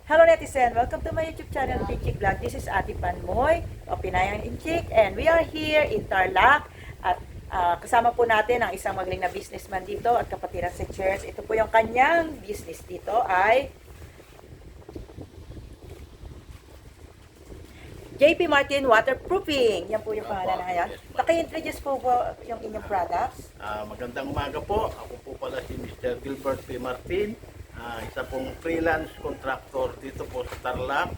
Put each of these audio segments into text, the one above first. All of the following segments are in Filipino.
Hello netizen! Welcome to my YouTube channel, Pinchik Vlog. This is Ate Panmoy of Pinayan Inchik, and we are here in Tarlac. At kasama po natin ang isang magaling na businessman dito at kapatiran si Church. Ito po yung kanyang business dito ay JP Martin Waterproofing. Yan po yung pangalan na yan. Paki-introduce po yung inyong products. Magandang umaga po. Ako po pala si Mr. Gilbert P. Martin. Isa pong freelance contractor dito po sa Tarlac.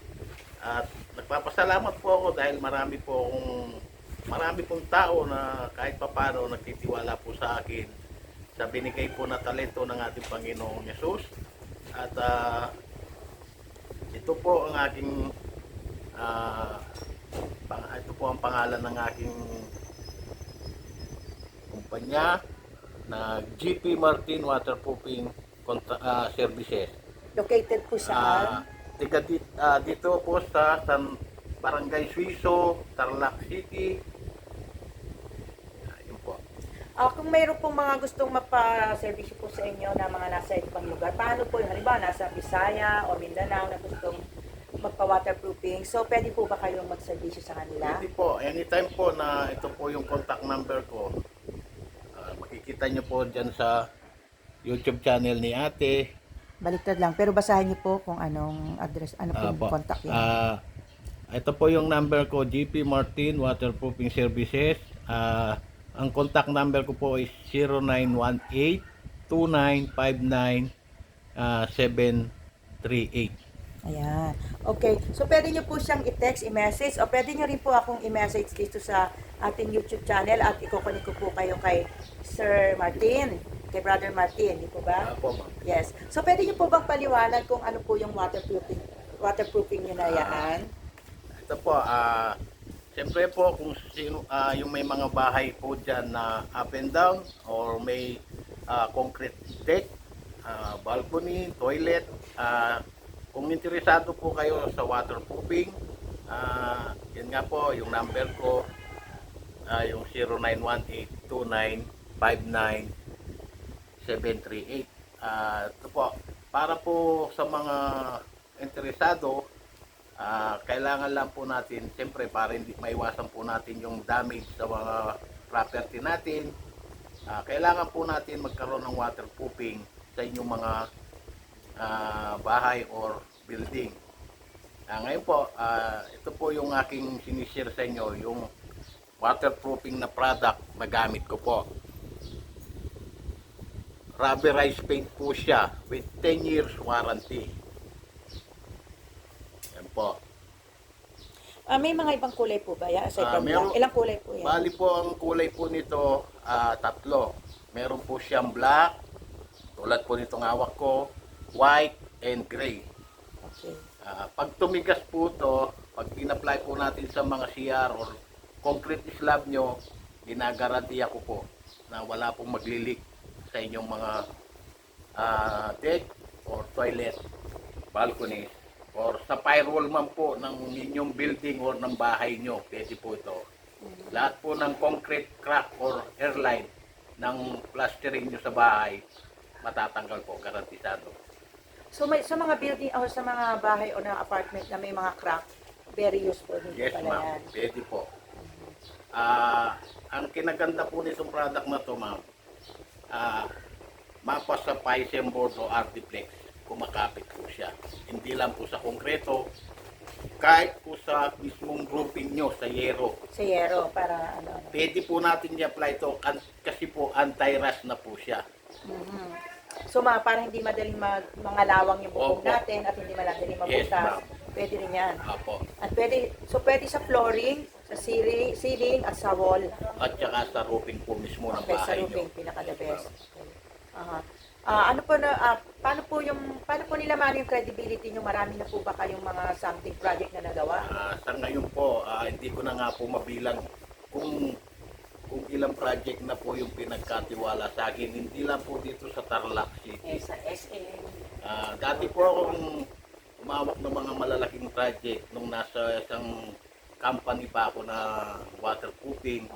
At nagpapasalamat po ako dahil marami pong tao na kahit papano nagtitiwala po sa akin sa binigay po na talento ng ating Panginoong Yesus. At ito po ang aking ito po ang pangalan ng aking kumpanya na GP Martin Waterproofing Services. Located po sa Dito po sa Barangay Suiso, Tarlac City. Yun po. Kung mayroon pong mga gustong mapa-service po sa inyo na mga nasa ibang lugar, paano po yung halimbawa nasa Bisaya o Mindanao na gustong magpa-waterproofing, so pwede po ba kayong mag-servisyo sa kanila? Pwede po, anytime po na ito po yung contact number ko. Makikita nyo po dyan sa YouTube channel ni ate. Baliktad lang, pero basahin niyo po kung anong address, ano po yung contact niyo. Ito po yung number ko, GP Martin Waterproofing Services. Ang contact number ko po is 0918-2959-738. Ayan. Okay. So, pwede nyo po siyang i-text, i-message, o pwede nyo rin po akong i-message dito sa ating YouTube channel at ikukunin ko po kayo kay Sir Martin, kay Brother Martin, di po ba? Po, ma'am. Yes. So, pwede nyo po bang paliwanag kung ano po yung waterproofing nyo na yan? Ito po, siyempre po kung sino, yung may mga bahay po dyan na up and down or may concrete deck, balcony, toilet, kung interesado po kayo sa waterproofing, yun nga po, yung number ko, yung 0918-2959-738. Ito po, para po sa mga interesado, kailangan lang po natin, siyempre para hindi maiwasan po natin yung damage sa mga property natin, kailangan po natin magkaroon ng waterproofing sa inyong mga bahay or building. Ngayon po, ito po yung aking sinishare sa inyo, yung waterproofing na product na gamit ko po. Rubberized paint po siya with 10 years warranty. Yan po. May mga ibang kulay po ba yan? Aside from black? Ilang kulay po yan? Bali po ang kulay po nito, tatlo. Meron po siyang black, tulad po nitong hawak ko, white and gray. Okay. Pag tumigas po to, pag in-apply po natin sa mga CR or concrete slab nyo, ginagarantiya ko po na wala pong maglilik sa inyong mga deck or toilet, balcony, or sa firewall man po ng inyong building or ng bahay nyo, pwede po ito. Lahat po ng concrete crack or airline ng plastering nyo sa bahay, matatanggal po, garantisado. So sa mga building o sa mga bahay o na apartment na may mga crack, very useful din Yes, pala ma'am. yan. Pwede po. Ang kinaganda po nitong product na to, ma'am, mapa sa PICM board o Artiplex, kumakapit po siya. Hindi lang po sa konkreto, kahit po sa mismong grouping nyo, sa yero. Sa yero, para ano. Pwede po natin i-apply to kasi po anti-rust na po siya. So para hindi madaling mangalawang yung bubong Opo. natin at hindi madaling Yes, mabutas, ma'am. pwede rin yan. Apo. At pwede sa flooring, sa ceiling at sa wall. At saka sa roofing po mismo ng Okay, sa bahay nyo. roofing, pinaka-the best. Okay. Paano po nila yung credibility nyo? Marami na po ba kayong mga something project na nagawa? Sa ngayon po, hindi ko na nga po mabilang kung ilang project na po yung pinagkatiwala sa akin. Hindi lang po dito sa Tarlac City. Sa SM. Dati po akong umawak ng mga malalaking project nung nasa isang company pa ako na waterproofing.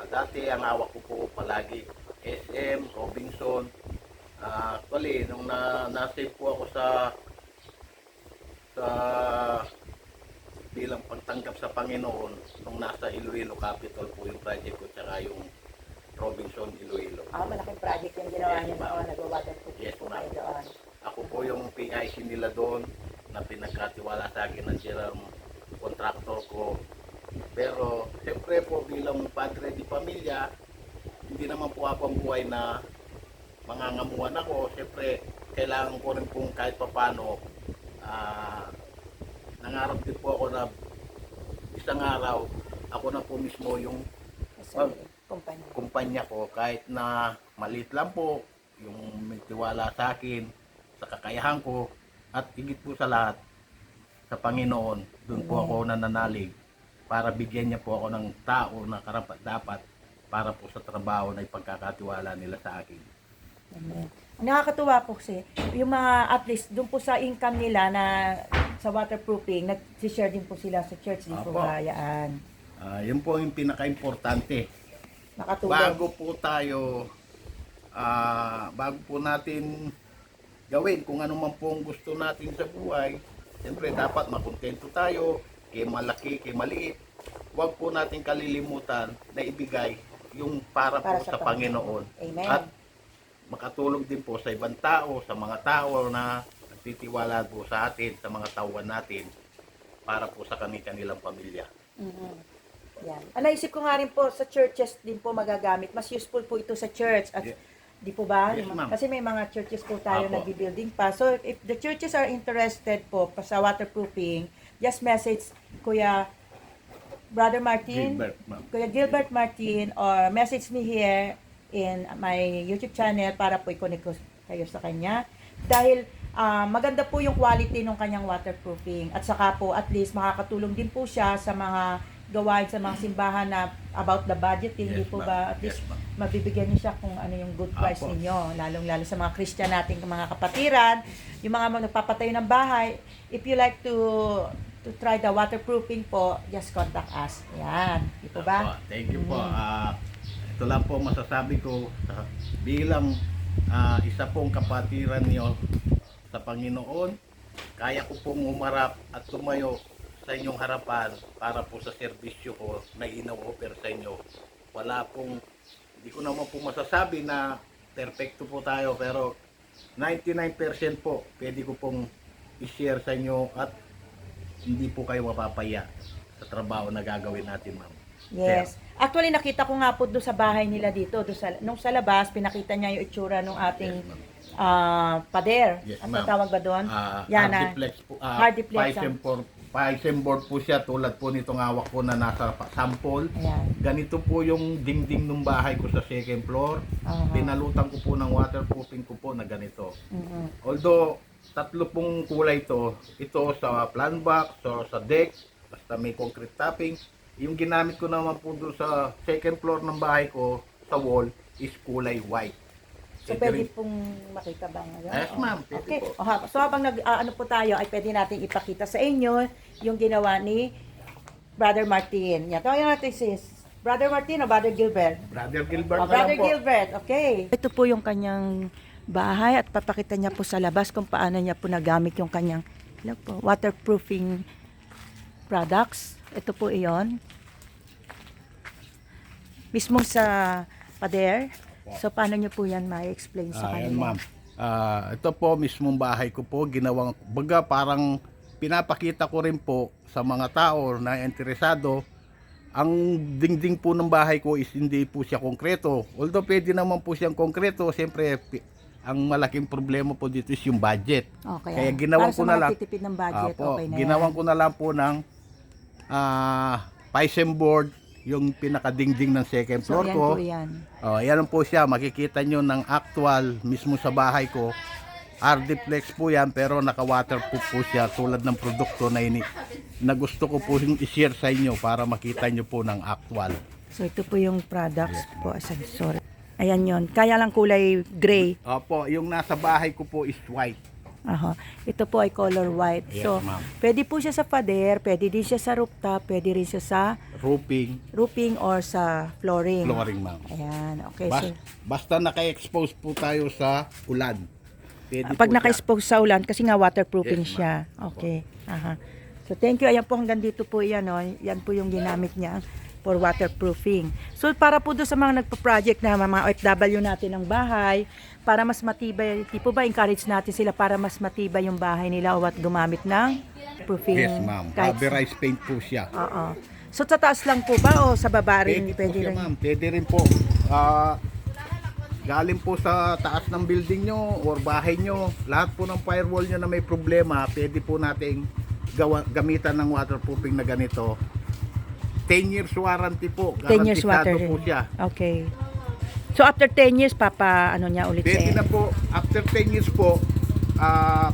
Dati ang hawak ko po palagi SM, Robinson. Actually, nung na-save po ako sa Panginoon nung nasa Iloilo Capital po yung project ko tsaka yung Robinson Iloilo. Malaking project yung ginawa Yes, niyo ma'am. noon. Nag-waterproofing Yes, po ma'am. kayo doon. Ako po yung PIC nila doon na pinagkatiwala sa akin ng contractor ko. Pero siyempre po bilang padre di pamilya, hindi naman po ako ang buhay na mangangamuhan ako. Siyempre kailangan ko rin pong kahit papano nangarap din po ako na isang araw ako na po mismo yung Kasi, kumpanya. kumpanya ko kahit na maliit lang po yung may tiwala sa akin sa kakayahan ko at higit po sa lahat sa Panginoon doon po ako nananalig para bigyan niya po ako ng tao na karapat dapat para po sa trabaho na ipagkakatiwala nila sa akin. Amen. Ang nakakatuwa po kasi, yung mga at least doon po sa income nila na sa waterproofing, nag-share din po sila sa church din po Apo. hayaan. Yun po yung pinaka-importante. Nakatulong. Bago po natin gawin kung ano man po ang gusto natin sa buhay, siyempre dapat makontento tayo, kay malaki, kay maliit. Huwag po natin kalilimutan na ibigay yung para po Para sa sa Panginoon. Amen. At makatulong din po sa ibang tao, sa mga tao na nagtitiwala po sa atin, sa mga tauhan natin, para po sa kanilang pamilya. Mhm. Yan. Naisip ko nga rin po sa churches din po magagamit. Mas useful po ito sa church. At Yeah. di po ba? Yes, ma'am. Kasi may mga churches po tayo Apo. nag-building pa. So if the churches are interested po sa waterproofing, just message Kuya Brother Martin, Gilbert, ma'am. Kuya Gilbert Martin, or message me here in my YouTube channel para po i-connect ko kayo sa kanya. Dahil maganda po yung quality ng kanyang waterproofing. At saka po at least makakatulong din po siya sa mga gawain sa mga simbahan na about the budgeting, Yes, di po ma'am. ba? At Yes, least ma'am. mabibigyan niyo siya kung ano yung good price Apo. ninyo. Lalong-lalo sa mga Christian nating mga kapatiran, yung mga nagpapatayo ng bahay, if you like to try the waterproofing po, just contact us. Yan. Di po ba? Apo, thank you po. Mhm. Ito lang po masasabi ko bilang isa pong kapatiran niyo sa Panginoon, kaya ko pong umarap at tumayo sa inyong harapan para po sa serbisyo ko na ino-offer sa inyo. Wala pong, hindi ko naman po masasabi na perfecto po tayo, pero 99% po pwede ko pong i-share sa inyo at hindi po kayo mapapaya sa trabaho na gagawin natin, ma'am. Yes. Actually, nakita ko nga po doon sa bahay nila dito. Nung sa labas, pinakita niya yung itsura ng ating Yes, ma'am. pader. Yes, Ano ma'am. tawag ba doon? Yan, Hardiplex po. Hardiplex, Board po siya tulad po nitong hawak ko na nasa sample. Ayan. Ganito po yung dingding ng bahay ko sa second floor. Aha. Pinalutan ko po ng waterproofing ko po na ganito. Mhm. Although tatlo pong kulay ito sa plan box, so sa deck, basta may concrete topping. Yung ginamit ko naman po doon sa second floor ng bahay ko sa wall is kulay white. So, Pwede pwede rin- pong makita ba ngayon? Yes, ma'am. Pwede Okay. po. So, habang ano po tayo, ay pwede natin ipakita sa inyo yung ginawa ni Brother Martin. Yan. Tawagin natin si Brother Martin o Brother Gilbert? Brother Gilbert Oh, na Brother lang po. Gilbert, okay. Ito po yung kanyang bahay at papakita niya po sa labas kung paano niya po nagamit yung kanyang waterproofing products. Ito po iyon. Mismo sa pader. So, paano niyo po yan ma-explain sa Ayan, kanila? ma'am. Ito po mismong bahay ko po, ginawang, baga parang pinapakita ko rin po sa mga tao na interesado. Ang dingding po ng bahay ko is hindi po siya konkreto. Although pwede naman po siyang konkreto, siyempre ang malaking problema po dito is yung budget. Okay. Kaya ginawan Para ko sa na mga lang. titipid ng budget, Apo, okay na ginawan yan. ko na lang po ng Pisem board, yung pinakadingding ng second So, floor yan ko. po yan. Yan po siya, makikita nyo ng actual mismo sa bahay ko. Hardiplex po yan, pero naka-waterproof po siya tulad ng produkto na gusto ko po i-share sa inyo para makita nyo po ng actual. So, ito po yung products po. Sorry. Ayan yon. Kaya lang kulay gray. Opo, yung nasa bahay ko po is white. Aha. Ito po ay color white. Yes, So, ma'am. pwede po siya sa pader, pwede din siya sa rooftop, pwede rin siya sa roofing or sa flooring. Flooring, ma'am. Ayan. Okay. Basta naka-expose po tayo sa ulan. Pwede Pag po siya. naka-expose sa ulan, kasi nga waterproofing Yes, siya. ma'am. Okay. Aha. So thank you. Ayan po, hanggang dito po yan. Oh. Yan po yung ginamit niya for waterproofing. So para po doon sa mga nagpo-project na mga OFW natin ng bahay, para mas matibay, tipo ba encourage natin sila para mas matibay yung bahay nila o at gumamit ng proofing? Yes, ma'am. Kahit- Rubberized paint po siya. Oo. So sa taas lang po ba o sa baba rin? Pwede po Pwede siya, rin. ma'am. Pwede rin po. Galing po sa taas ng building nyo or bahay nyo, lahat po ng firewall nyo na may problema, pwede po nating gamitan ng waterproofing na ganito. 10 years warranty po. 10 years Garantisado water po rin. siya. Okay. So after 10 years, ano niya ulit Pwede na po, after 10 years po,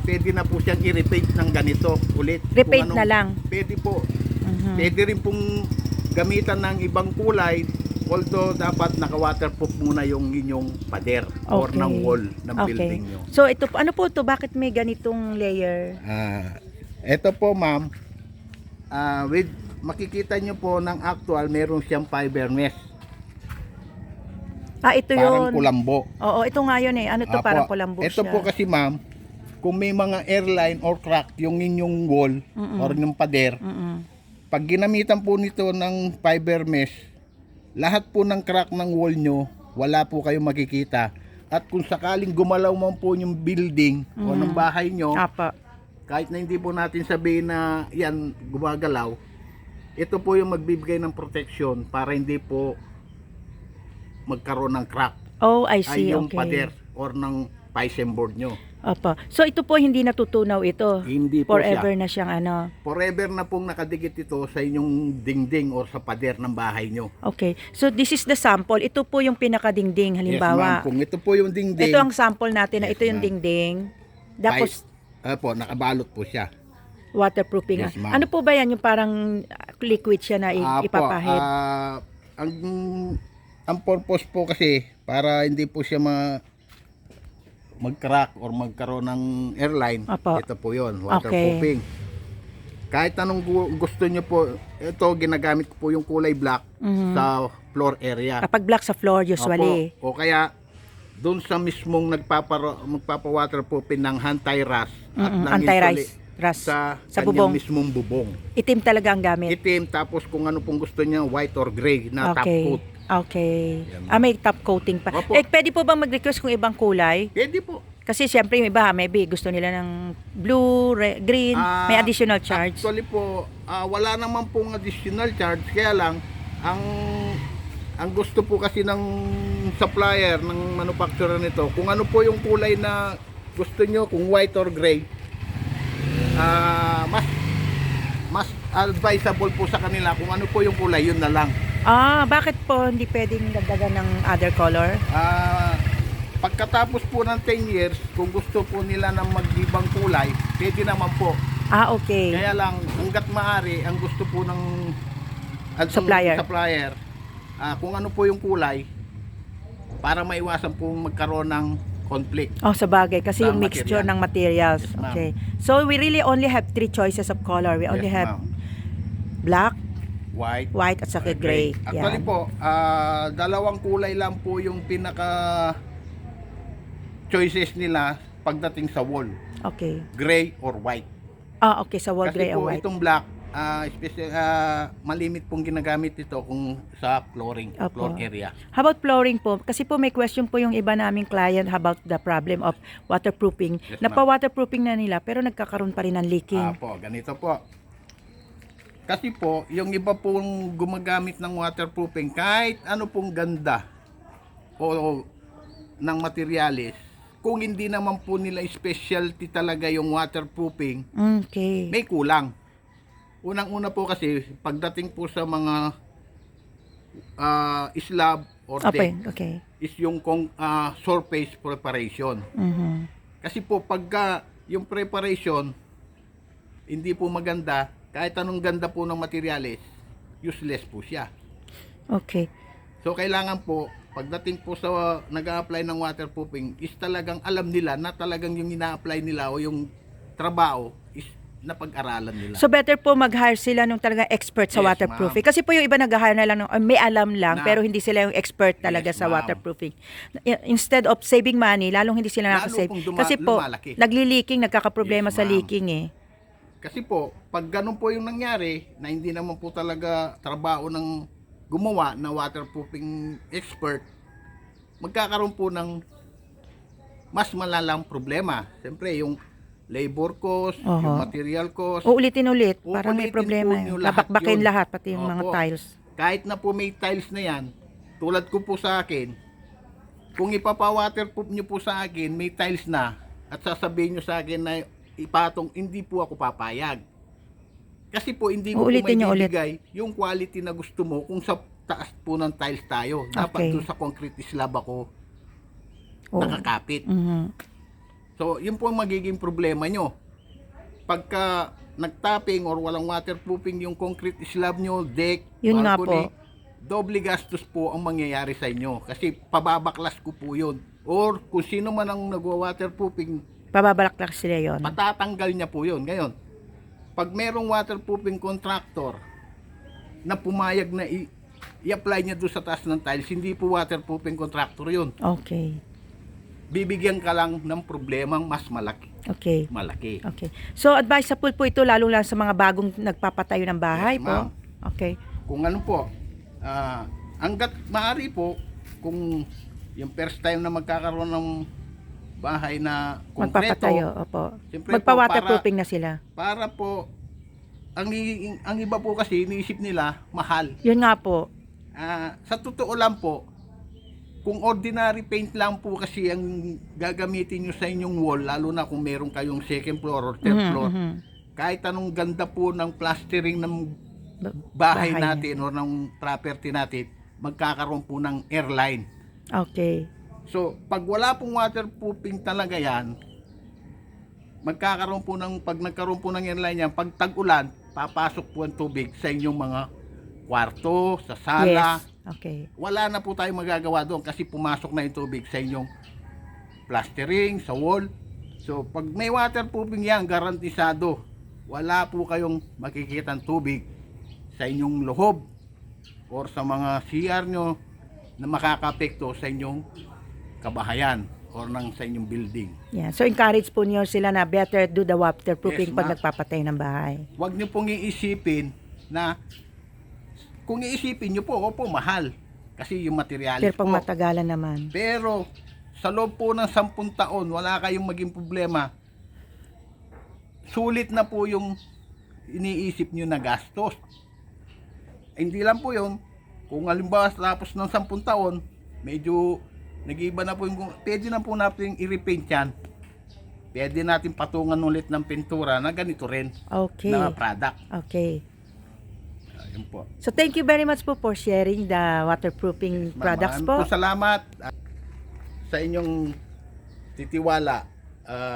pwede na po siyang i-repaint ng ganito ulit. Repaint Kung na lang? Pwede po. Mhm. Pwede rin pong gamitan ng ibang kulay, although dapat naka-waterproof muna yung inyong pader or Okay. ng wall ng building nyo. So ito, ano po to? Bakit may ganitong layer? Ito po, ma'am, makikita nyo po ng actual, meron siyang fiber mesh. Ito Parang yun. kulambo. Oo, ito nga yun eh. Ano to? Apo, Parang kulambo ito siya. po kasi, ma'am, kung may mga airline or crack yung inyong wall or yung pader, Mm-mm. pag ginamitan po nito ng fiber mesh, lahat po ng crack ng wall nyo, wala po kayong makikita. At kung sakaling gumalaw man po yung building o ng bahay nyo, Apa. kahit na hindi po natin sabihin na yan gumagalaw, ito po yung magbibigay ng protection para hindi po magkaroon ng crack Oh, I ay see. yung Okay. pader or ng pisem board nyo. Apa. So ito po hindi natutunaw ito. Hindi po Forever siya. na siyang ano. Forever na pong nakadikit ito sa inyong dingding or sa pader ng bahay nyo. Okay. So this is the sample. Ito po yung pinakadingding Yes, ma'am. halimbawa. Kung ito po yung dingding, Ito ang sample natin na Yes, ito yung ma'am. dingding. Tapos po, nakabalot po siya. waterproofing. Yes, ma'am. Ano po ba yan? Yung parang liquid siya na ipapahid? Ang purpose po kasi para hindi po siya mag-crack or magkaroon ng airline. Apo. Ito po yon, waterproofing. Kahit anong gusto nyo po, ito ginagamit ko po yung kulay black sa floor area. Kapag black sa floor usually. Opo. O kaya doon sa mismong magpapa-waterproofing ng anti-rust at ng Anti-rise. insuli- Rust. sa Sa kanyang bubong. mismong bubong. Itim talaga ang gamit. Itim, tapos kung ano pong gusto niya, white or gray na top Okay. coat. Okay. Yan. May top coating pa. Opo. Pwede po bang mag-request kung ibang kulay? Pwede po. Kasi siyempre yung iba, maybe gusto nila ng blue, green, may additional charge. Actually po, wala naman pong additional charge. Kaya lang, ang gusto po kasi ng supplier, ng manufacturer nito, kung ano po yung kulay na gusto nyo, kung white or gray, mas advisable po sa kanila kung ano po yung kulay, yun na lang. Bakit po hindi pwedeng dagdagan ng other color? Pagkatapos po ng 10 years, kung gusto po nila ng mag-ibang kulay, pwede naman po. Okay. Kaya lang, hanggat maaari, ang gusto po ng Supplier. Kung ano po yung kulay, para maiwasan po magkaroon ng conflict. Sa bagay. Kasi Ng yung mixture material. ng materials. Yes, ma'am. Okay. So, we really only have 3 choices of color. We only Yes, have ma'am. black, White, white, at saka gray. Actually Yan. po, dalawang kulay lang po yung pinaka choices nila pagdating sa wall. Okay. Gray or white. Okay. Sa wall, Kasi gray, po or white. itong black, malimit pong ginagamit ito kung sa flooring, Opo. floor area. How about flooring po? Kasi po may question po yung iba naming client about the problem of waterproofing. Yes, Napa-waterproofing na nila pero nagkakaroon pa rin ng leaking. Ganito po. Kasi po, yung iba pong gumagamit ng waterproofing, kahit ano pong ganda o ng materialis, kung hindi naman po nila specialty talaga yung waterproofing, Okay. may kulang. Unang-una po kasi, pagdating po sa mga slab or Okay. deck, Okay. is yung surface preparation. Mhm. Kasi po, pagka yung preparation, hindi po maganda, kahit anong ganda po ng materialis, useless po siya. Okay. So, kailangan po, pagdating po sa nag-a-apply ng waterproofing, is talagang alam nila na talagang yung ina-apply nila o yung trabaho is napag-aralan nila. So better po mag-hire sila nung talaga expert sa Yes, waterproofing. Kasi po yung iba nag-hire na lang, may alam lang, Na- pero hindi sila yung expert talaga Yes, sa ma'am. waterproofing. Instead of saving money, lalong hindi sila Lalo nakasave. pong Kasi po, lumalaki. nagli-leaking, nagkakaproblema Yes, sa ma'am. leaking eh. Kasi po, pag ganun po yung nangyari, na hindi naman po talaga trabaho ng gumawa na waterproofing expert, magkakaroon po ng mas malalang problema. Siyempre, yung labor cost, Oho. yung material cost, Uulitin ulit para may uulitin problema. po nyo lahat Babakbakin yun. lahat, pati yung mga Opo. tiles. Kahit na po may tiles na yan, tulad ko po sa akin, kung ipapa-waterproof nyo po sa akin, may tiles na, at sasabihin nyo sa akin na ipatong, hindi po ako papayag. Kasi po, hindi ko po Uulitin may nyo ulit. bibigay yung quality na gusto mo kung sa taas po ng tiles tayo. Dapat Okay. doon sa concrete slab ako Oo. nakakapit. Mhm. So, yun po ang magiging problema nyo. Pagka nagtapping or walang waterproofing yung concrete slab nyo, deck, Yun nga balcony, po. doble gastos po ang mangyayari sa inyo. Kasi pababaklas ko po yun. Or kung sino man ang nagwa-waterproofing, Pababalak sila yon. patatanggal niya po yun. Ngayon, pag merong waterproofing contractor na pumayag na i-apply niya doon sa taas ng tiles, hindi po waterproofing contractor yun. Okay. Bibigyan ka lang ng problemang mas malaki. Okay. Malaki. Okay. So, advisable po ito lalo lang sa mga bagong nagpapatayo ng bahay Yes, po. ma'am. Okay. Kung ano po, hanggat maaari po, kung yung first time na magkakaroon ng bahay na konkreto, Magpapatayo. Opo. siyempre Magpa-waterproofing na sila. para po, ang iba po kasi, iniisip nila, mahal. Yun nga po. Sa totoo lang po, kung ordinary paint lang po kasi ang gagamitin nyo sa inyong wall, lalo na kung meron kayong second floor or third Mhm, floor, mhm. kahit anong ganda po ng plastering ng Ba- bahay niya. natin o ng property natin, magkakaroon po ng airline. Okay. So, pag wala pong waterproofing talaga yan, magkakaroon po ng, pag nagkaroon po ng airline yan, pag tag-ulan, papasok po ang tubig sa inyong mga kwarto, sa sala. Yes. Okay. Wala na po tayong magagawa doon kasi pumasok na yung tubig sa inyong plastering, sa wall. So, pag may waterproofing yan, garantisado, wala po kayong makikitang tubig sa inyong loob or sa mga CR nyo na makakapekto sa inyong kabahayan or sa inyong building. Yeah. So, encourage po niyo sila na better do the waterproofing Yes, pag ma'am. nagpapatayo ng bahay. Huwag nyo pong iisipin na, kung iisipin nyo po, opo, mahal. Kasi yung materialis Pero pag po. matagalan naman. Pero sa loob po ng 10 taon, wala kayong maging problema. Sulit na po yung iniisip nyo na gastos. Hindi lang po yun. Kung halimbawa tapos ng 10 taon, medyo nag-iba na po yung, pwede na po natin i-repaint yan. Pwede natin patungan ulit ng pintura na ganito rin Okay. na product. Okay. Ayun po. So, thank you very much po for sharing the waterproofing products po. Maraming salamat sa inyong titiwala.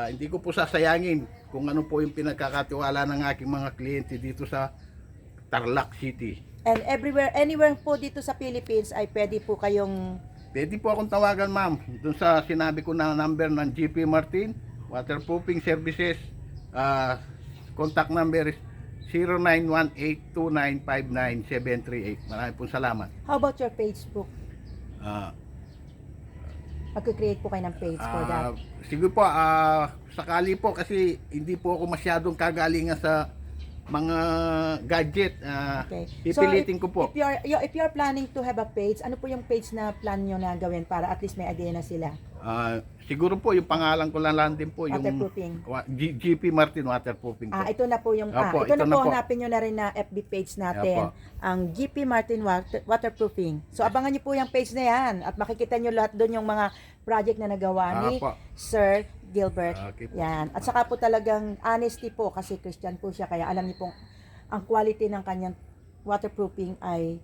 Hindi ko po sasayangin kung ano po yung pinagkakatiwala ng aking mga kliyente dito sa Tarlac City. And everywhere, anywhere po dito sa Philippines ay pwede po kayong Pwede po akong tawagan, ma'am, dun sa sinabi ko na number ng GP Martin, Waterproofing Services. Contact number is 0918-2959-738. Maraming pong salamat. How about your Facebook? Ah, Mag-create po kayo ng page for that. Sige po, sakali po kasi hindi po ako masyadong kagalingan sa mga gadget. Okay. Pipilitin ko po. If you're planning to have a page, ano po yung page na plan nyo na gawin para at least may idea na sila? Siguro po yung pangalan ko lang din po yung Waterproofing. GP Martin Waterproofing po. Ito na po yung Opo, ito na ito na po po. hanapin nyo na rin na FB page natin, Opo. ang GP Martin Waterproofing. So abangan nyo po yung page na yan at makikita nyo lahat doon yung mga project na nagawa ni Opo. Sir Gilbert. Okay po. Yan. At saka po talagang honesty po kasi Christian po siya kaya alam niyo pong ang quality ng kanyang waterproofing ay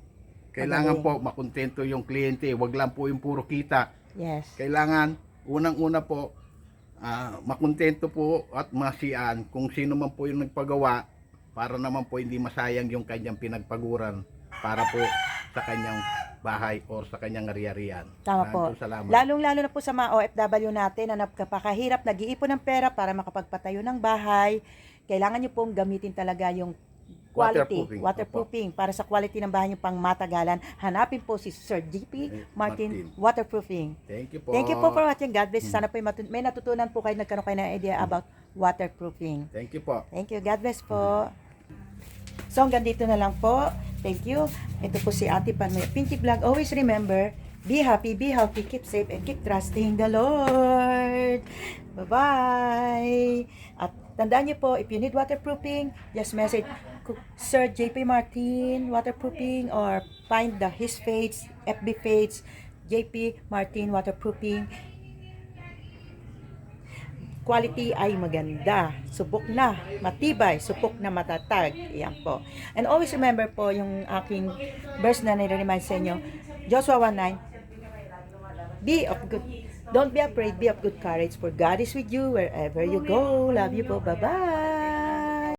Kailangan magaling. po makontento yung kliyente, wag lang po yung puro kita. Yes. Kailangan unang-una po makontento po at masiyan kung sino man po yung nagpagawa para naman po hindi masayang yung kanyang pinagpaguran para po sa kanyang bahay or sa kanyang ari-arian. Tama po. Maraming salamat. Lalong-lalo na po sa mga OFW natin na napakahirap, nag-iipon ng pera para makapagpatayo ng bahay. Kailangan nyo pong gamitin talaga yung quality, waterproofing para sa quality ng bahay nyo pang matagalan. Hanapin po si Sir GP Martin Waterproofing. Thank you po. Thank you po for watching. God bless. Sana po may natutunan po kayo, nagkaroon kayo ng idea about waterproofing. Thank you po. Thank you. God bless po. So, hanggang dito na lang po. Thank you. Ito po si Ate Panmoy Pinchik Vlog. Always remember, be happy, be healthy, keep safe, and keep trusting the Lord. Bye-bye. At tandaan niyo po, if you need waterproofing, just message Sir JP Martin Waterproofing or find his page, FB page, JP Martin Waterproofing. Quality ay maganda. Subok na, matibay, supok na matatag. Iyan po. And always remember po yung aking verse na nire-remind sa inyo, Joshua 1:9, be of good, don't be afraid, be of good courage, for God is with you wherever you go. Love you po. Bye-bye.